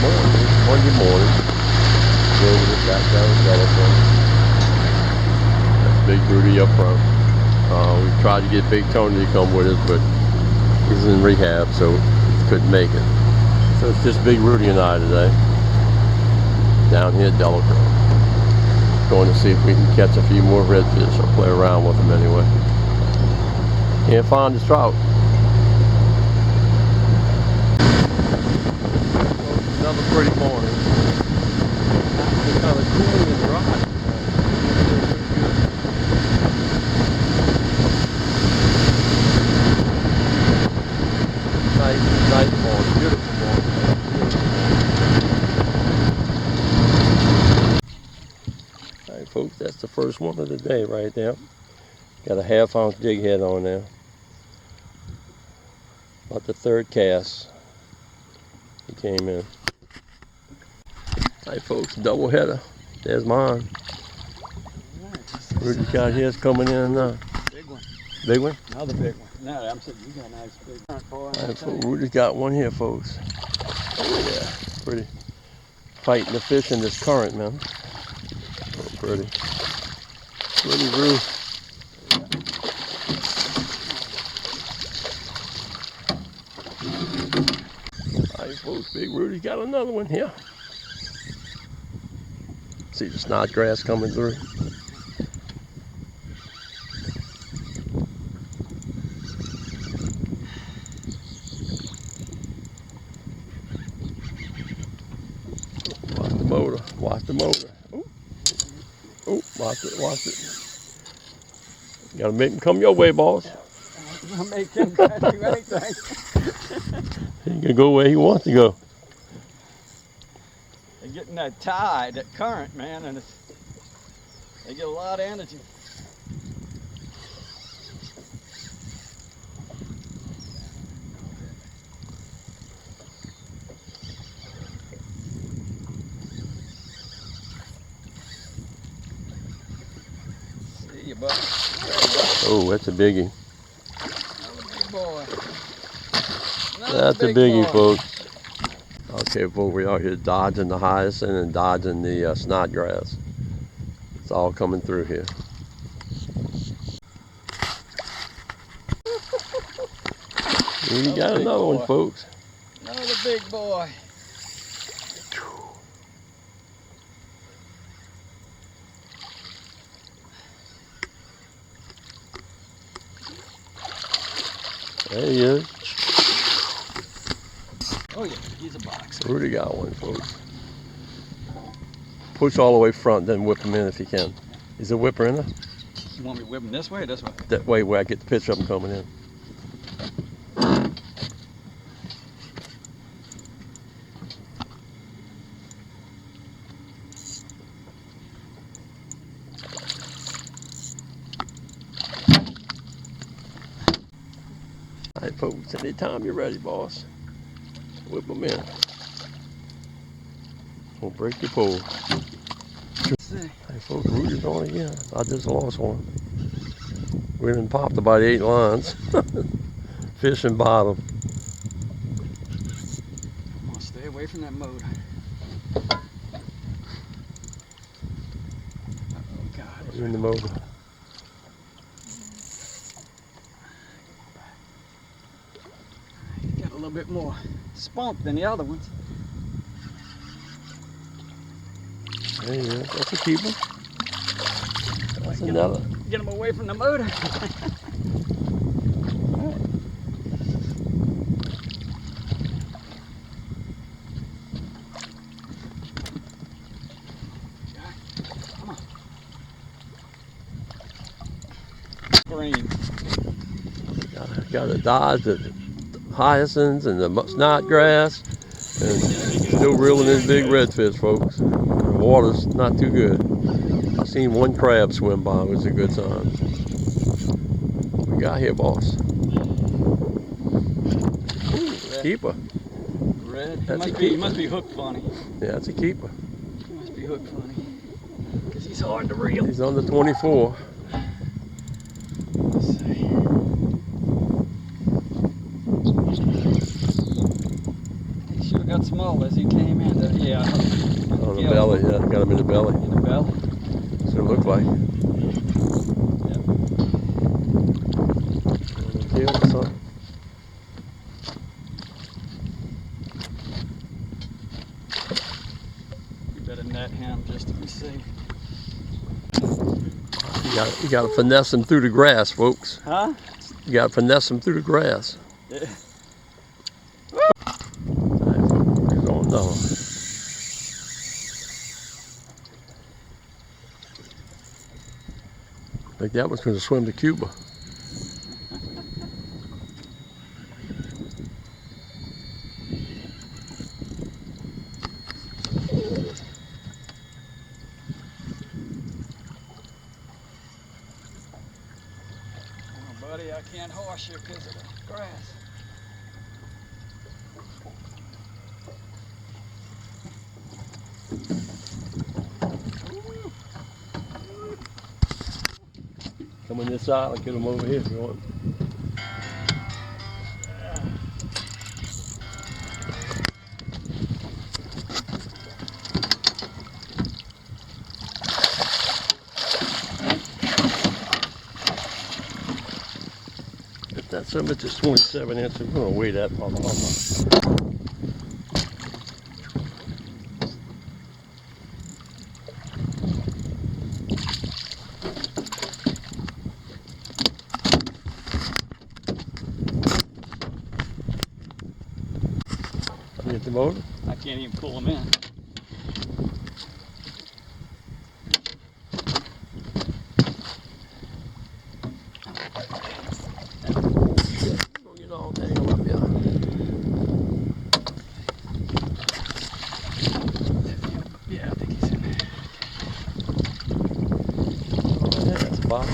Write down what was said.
Monday morning. We're just back down in Delacroix. That's Big Rudy up front. We tried to get Big Tony to come with us, but he's in rehab, so couldn't make it. So it's just Big Rudy and I today, down here at Delacroix. Going to see if we can catch a few more redfish or play around with them anyway. Can't find the trout. Another pretty morning. It's kind of cool and dry. Nice morning, beautiful morning. Alright folks, that's the first one of the day right there. Got a 1/2 ounce jig head on there. About the third cast. He came in. Alright folks, double header. There's mine. Rudy's got his coming in now. Big one. Big one? Another big one. No, I'm saying you got a nice big current boy. Alright folks, Rudy's got one here folks. Oh yeah, pretty. Fighting the fish in this current, man. Oh, pretty. Pretty Roo. Alright folks, Big Rudy's got another one here. See the snodgrass coming through. Watch the motor, watch the motor. Oh, watch it. Gotta make him come your way, boss. I'll make him do anything. He can go where he wants to go. They're getting that tide, that current, man, and they get a lot of energy. See you, buddy. Oh, that's a biggie. Another big boy. That's a biggie, folks. Okay, folks, we're out here dodging the hyacinth and dodging the snodgrass. It's all coming through here. We got another one, folks. Another big boy. There he is. Oh yeah, he's a box. Rudy got one, folks. Push all the way front, then whip him in if you can. Is a whipper in there? You want me to whip him this way or this way? That way where I get the picture of him coming in. Alright folks, anytime you're ready, boss. Whip them in. Don't break your pole. Hey folks, Rudy's on again. I just lost one. We done popped about 8 lines. Fishing bottom. Come on, stay away from that motor. Oh God. You're in the motor. Got a little bit more spunk than the other ones. There he is. That's a keeper. That's another. Get him away from the motor. Come on. Green. Got to dodge the hyacinths and the snodgrass, and still reeling in big redfish, folks. The water's not too good. I seen one crab swim by, which is a good sign. What we got here, boss? Ooh, keeper. Red. That's a He keeper. must be hooked funny. Yeah, that's a keeper. He must be hooked funny. Because he's hard to reel. He's on the 24. Let's see. He sure got got small as he came in. Yeah. On the belly, yeah. Got him in the belly. In the belly. That's what it looked like. Yep. On the tail or something. You better net him just to be safe. You got to finesse him through the grass, folks. Huh? You got to finesse him through the grass. Yeah. We're going down. I think that one's going to swim to Cuba. Oh, buddy, I can't horse you because of the grass. Come on this side, I'll get him over here if you want. If that son bitch is 27 inches, we're going to weigh that motherfucker. Get the motor? I can't even pull him in. Go get all tangled up here. Yeah, I think he's in there. Oh, yeah, that's a box.